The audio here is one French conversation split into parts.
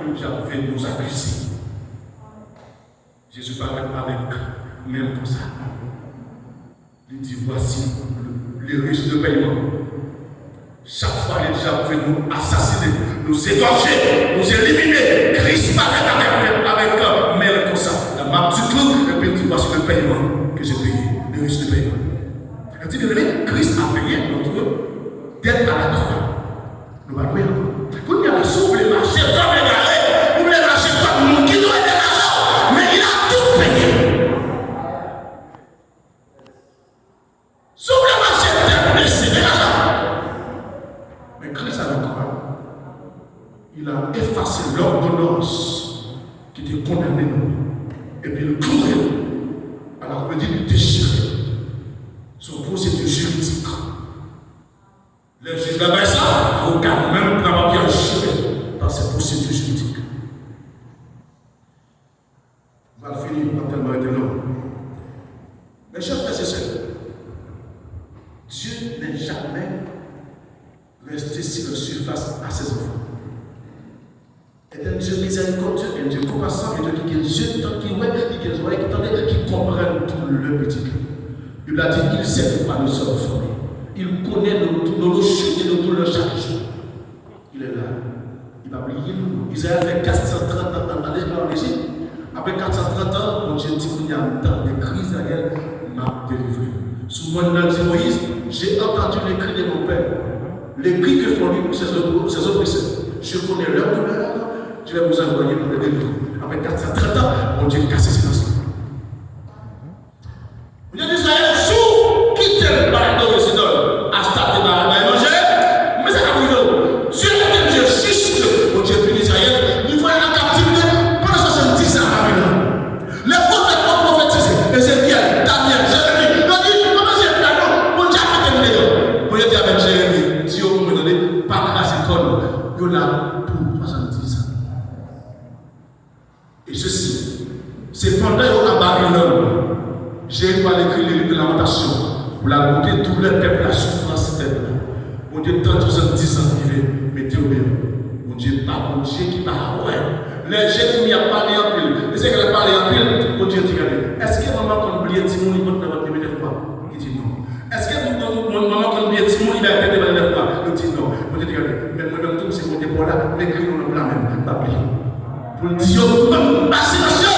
nous avait nous accuser. Jésus parlait avec même comme ça. Il dit voici les risques de paiement. Chaque fois, les gens pouvaient nous assassiner, nous égorger, nous éliminer. Christ parlait avec même comme ça. La map du tout, et puis il dit voici le paiement que j'ai payé, les risques de paiement. Il dit Christ a payé notre dette à la croix. Nous allons voir. Quand il y a le souffle, les marchés, comme les galets, ou les marchés comme nous qui doivent être l'argent, mais il a tout payé. Souffle les marchés, c'est l'argent. Mais Christ a la croix. Il a effacé l'ordonnance qui était condamnée nous. Et puis il clouait à la croix, il déchiré son procédure juridique. Les juges là-bas, ça, avocat, même quand bien juré dans cette procédure juridique. On va finir pas tellement été long. Mes chers frères et sœurs, Dieu n'est jamais resté sur la surface à ses enfants. Et un Dieu miséricordieux, un Dieu compassant, un Dieu qui est Dieu, qui oreilles, qui comprennent tout le petit. Il a dit, il sait de quoi nous sommes formés. Il connaît nos chutes et nos douleurs chaque jour. Il est là. Il va oublier nous. Israël fait 430 ans dans l'Égypte. Après 430 ans, mon Dieu dit qu'il y a un temps de crise Israël m'a délivré. Sous mon nom dit Moïse, j'ai entendu les cris de mon père. Les cris que font lui pour ses oppresseurs. Je connais leur douleur. Je vais vous envoyer pour les délivrer. Après 430 ans, mon Dieu casse silence. Vous dites Israël, sous quitte le paradis de Sidon, à stade de manger, mais ça va vous Dieu est Dieu juste, mon Dieu punit Israël, il faut être en captivité pendant 70 ans à Babylone. Les prophètes ont prophétisé, Ézéchiel, Daniel, Jérémie, ils ont dit, comment j'ai fait non, mon Dieu a fait des Vous dites avec Jérémie, Dieu vous me donne, pas grâce et conne, il y a pour 70 ans. Et ceci, c'est pendant à Babylone. J'ai pas écrit les livres de lamentation pour la monter tout le peuple, la souffrance telle. Mon Dieu, tant 70 ans vivez, mettez au bien. Mon Dieu, pas mon Dieu qui parle. Ouais. Les Jérémie a parlé en pile. Et c'est qu'elle a parlé en pile. Mon Dieu dit, est-ce que maman, quand oublié Timon, il compte dans votre numéro de quoi? Il dit non. Est-ce que maman, quand oublié Timon, il a été dans le quoi? Il dit non. Mon Dieu dit, mais moi-même, tout c'est mon Dieu, voilà, l'écrit dans le plan même, pas oublié. Pour le dire, vaccination,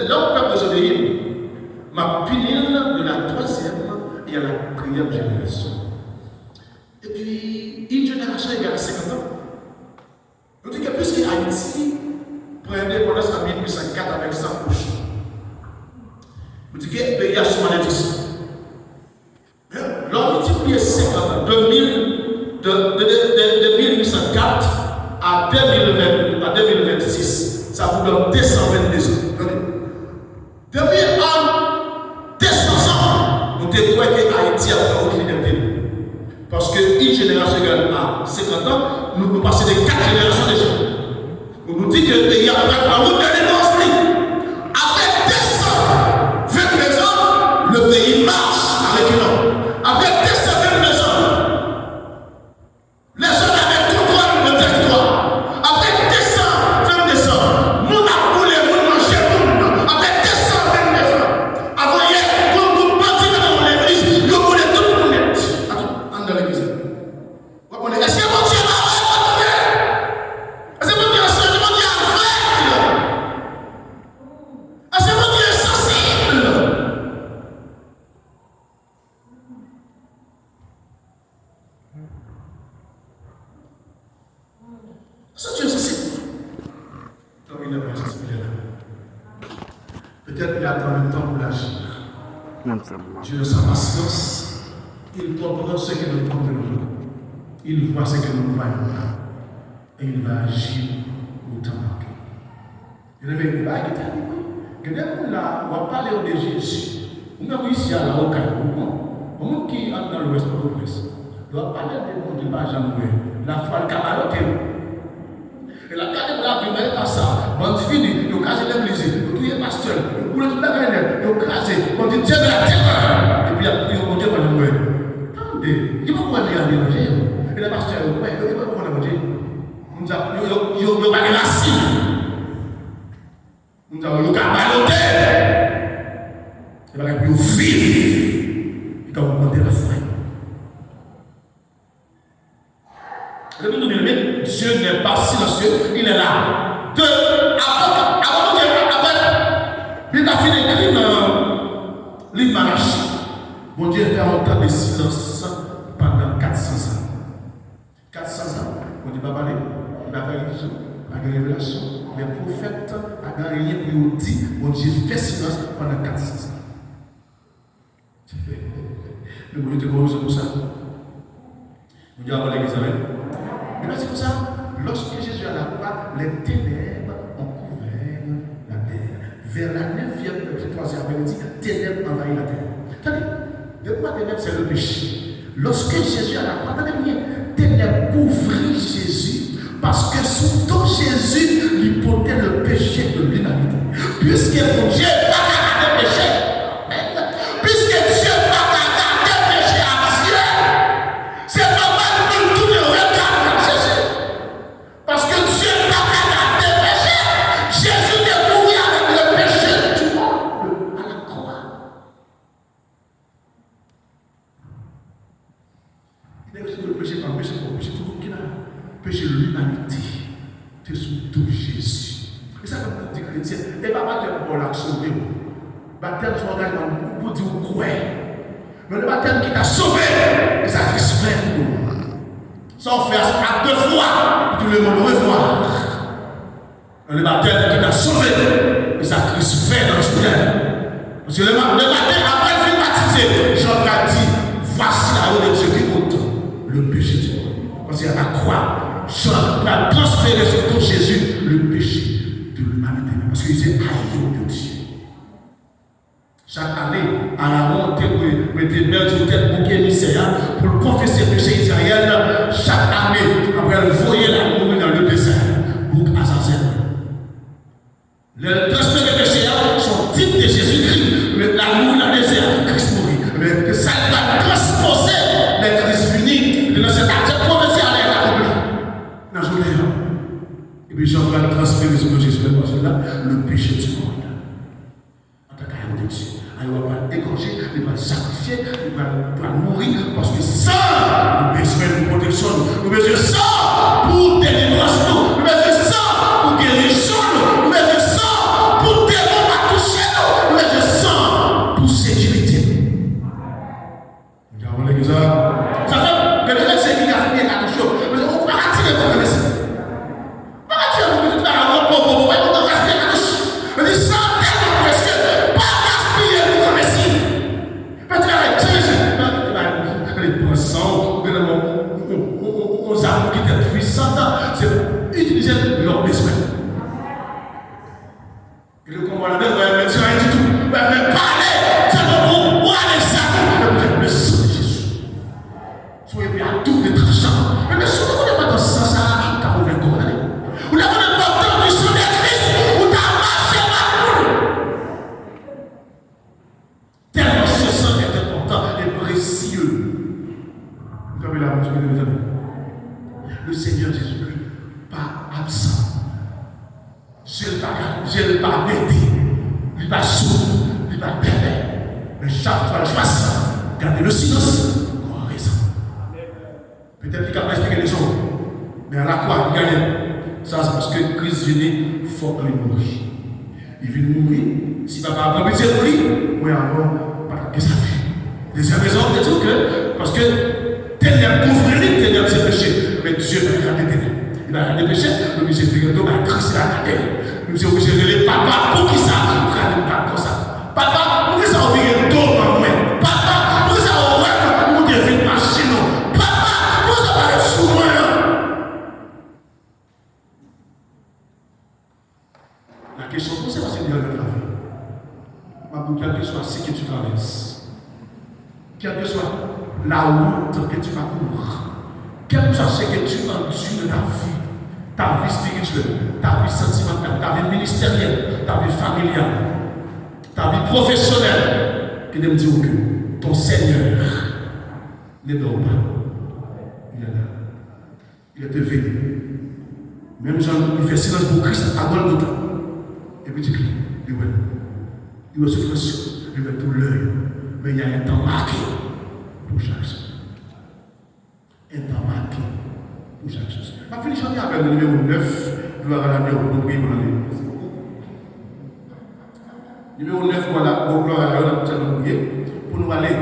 l'homme peut désobéir, ma punir de la troisième et à la quatrième génération. Et puis, une génération égale à 50 ans. Nous disons que puisque Haïti prend l'indépendance en 1804 avec 100 couches, nous disons que le pays a souvent des 10. L'homme multiplié 50 ans, de 1804 à 2026, ça vous donne 222 ans. Depuis en 200 ans, nous devons croire que Haïti a fait aucune liberté. Parce qu'une génération égale à 50 ans, nous passons de 4 générations déjà. On nous dit que le pays a pris la route de l'évancement. Après 222 ans, le pays marche avec un homme. Après 222 ans, les hommes avaient contrôle le territoire. Après 222 ans, nous avons voulu manger. Après 222 ans, avant hier, quand nous partions dans l'église, nous voulons tout le monde net. Attends, dans l'église. Est-ce que mon Dieu va est-ce que mon Dieu est sensible? Est-ce que mon Dieu est sensible? Ça, Dieu est sensible. Non, il n'est pas sensible. Peut-être qu'il attend le temps pour l'agir. Dieu, sa patience, il comprend ce que nous comprenons. Il voit ce que nous voyons. Et il va agir au temps marqué. Il ne va pas quitter. Quand on va parler de Jésus, on a ici à la Rocaille, au monde qui est dans l'ouest, on doit parler de monde qui va jamais. La foi, le camarade. Et la carte de la vie, pas ça. On dit fini, on casse l'église, on touille le pasteur, on coule toute la veine, on crase, on dit Dieu de la terre. Et puis après, on Nous avons pas de racine. Nous avons pas baloté. Et nous vivre. Et quand vous demandez la foi. Dieu n'est pas silencieux, il est là. Avant il a fait écrire dans le livre Malachie. Mon Dieu fait un temps de silence pendant 400 ans. 400 ans, on dit pas parler, il n'a pas religion, pas de révélation. Les prophètes n'ont rien pour dire, mon Dieu fait silence pendant 400 ans. Le bon Dieu te corrige pour ça. Vous dites avant l'église avec. Mais c'est comme ça, lorsque Jésus à la croix, les ténèbres ont couvert la terre. Vers la 9e, 3e après-midi, ténèbres envahissent la terre. Attendez, de quoi ténèbres, c'est le péché. Lorsque Jésus à la croix, attendez bien, ténèbres couvrit Jésus, parce que sous ton Jésus, il portait le péché de l'humanité. Puisque mon Dieu n'a pas gardé le péché, puisque Dieu n'a pas gardé le péché à Dieu, c'est normal que tout le regarde à Jésus. Parce que Dieu n'a pas gardé le péché. Jésus est mouru avec le péché du monde à la croix. Il est aussi le péché par péché pour péché tout qui a péché de l'humanité. C'est sous tout Jésus. Et ça veut dire chrétien. Et pas baptême pour la sauver. Baptême sur un pour dire quoi. Mais le baptême qui t'a sauvé, et ça Christ fait pour nous. Ça on fait à 2 fois, tout le monde revoir. Le baptême qui t'a sauvé, et ça Christ fait dans le cœur. Parce que le baptême, après le film baptisé, Jean a dit, voici la roue de Dieu qui ôte le péché du monde. Parce qu'à la croix, Jean a transféré sur tout Jésus le péché de l'humanité. Parce qu'il disait, aïe de Dieu. Chaque année, à la montée, vous mettez bien sur tête bouc émissaire pour confesser le péché d'Israël. Chaque année, après le voyer la mourir dans le désert, bouc Azazel. Le transfert de péché, son type de Jésus-Christ, la mourir dans le désert, Christ mourit. Mais ça va transposer les Christ unis dans cet acte provincial à l'accompli. Dans ce journée-là. Et puis Jean va transférer sur Jésus, parce que là, le péché du monde. En tant qu'amour de Dieu. Il va dégorger, il va sacrifier, il va mourir parce que ça, nous besoin de protection, nous besoin de ça pour délivrance, nous besoin de ça pour guérison, nous besoin de ça pour démon à toucher, nous besoin de ça pour sécurité. Nous avons l'église. Ça fait que les sécurité a fini à toucher. Mais on va attirer pour le Messie. On va attirer pour le Messie. On va attirer pour le Messie. Mais ça, tellement presque. Aux armes qui étaient puissantes, c'est utiliser leurs besoins. Et le combat là-dedans, ne dit rien du tout. Mais parlez, c'est le roi des armes. Le sang de Jésus. Soyez bien à tout les tranchants. Mais si vous n'avez pas dans ce sens, vous avez ouvert le corps. Vous n'avez pas tant du sang de Christ, vous avez marché la boule. Tellement ce sang est important et précieux. Vous avez la musique de mes amis. Le Seigneur Jésus-Christ, pas absent. Je ne vais pas aider. Il va sourd, il va permettre. Mais chaque fois, je fasse, gardez le silence. On a raison. Peut-être qu'il n'a pas expliqué les autres. Mais à la croix, il gagne. Ça, c'est parce que Christ vient, il faut qu'il mourir. Il vient mourir. Si papa a pas pitié pour lui, oui, alors, pas de ça. Deuxième raison, c'est tout que, parce que ténèbres couvrir les ténèbres, c'est péché. Mais Dieu va regarder les ténèbres. Il va regarder les péchés, le monsieur Figueredo va Christ va regarder. Le monsieur obligé de dire, papa, pour qui ça? Pour regarder pas comme ça. Papa, pour qui ça on vient d'eau dans moi? Papa, pour qui ça on va pour devenir machine? Papa, pour ça va être sous moi? La question, c'est parce que Dieu a la vie. Ma boucle, quelle que soit ce que tu traverses, quelle que soit la route que tu parcours, quel que soit ce que tu endures de ta vie spirituelle, ta vie sentimentale, ta vie ministérielle, ta vie familiale, ta vie professionnelle, que de me dire que ton Seigneur ne dort pas. Il est là. il était venu. Même Jean, il fait silence pour Christ à Golgotha. Et puis il va souffrir, il va tout l'œil. Mais il y a un temps marqué pour chaque chose. Un temps marqué pour chaque chose. Je finis chanter avec le numéro 9, gloire à la Dieu, pour nous prier pour l'année. Numéro 9, voilà, gloire à la Dieu, pour nous prier, pour nous aller.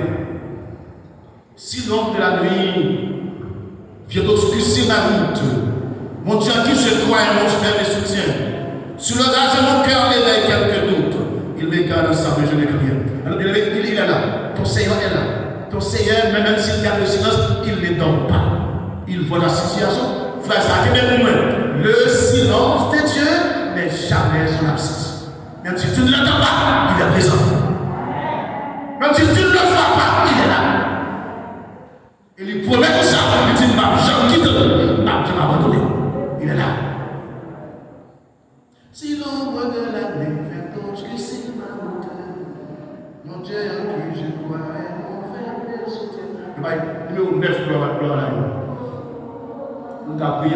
Si l'homme de la nuit vient obscurcir la route, mon Dieu qui se croit et mon frère me soutient. Sur le gage de mon cœur éveille quelques doutes. Il m'égare ça, mais je n'ai rien. Alors il est là. Ton Seigneur est là. Ton Seigneur, même s'il garde le silence, il ne dort pas. Il voit la situation. Frère, ça a été moi. Le silence de Dieu n'est jamais son absence. Même si tu ne l'entends pas, il est présent. Même si tu ne le vois pas, il est là. Et il promet comme ça. Il dit, je quitte. Je m'ai abandonné. Il est là. Si l'ombre de la nuit fait obscurcir ma route, mon Dieu en qui je crois et mon frère me soutient. Numéro 9, gloire à la Nous avons prié.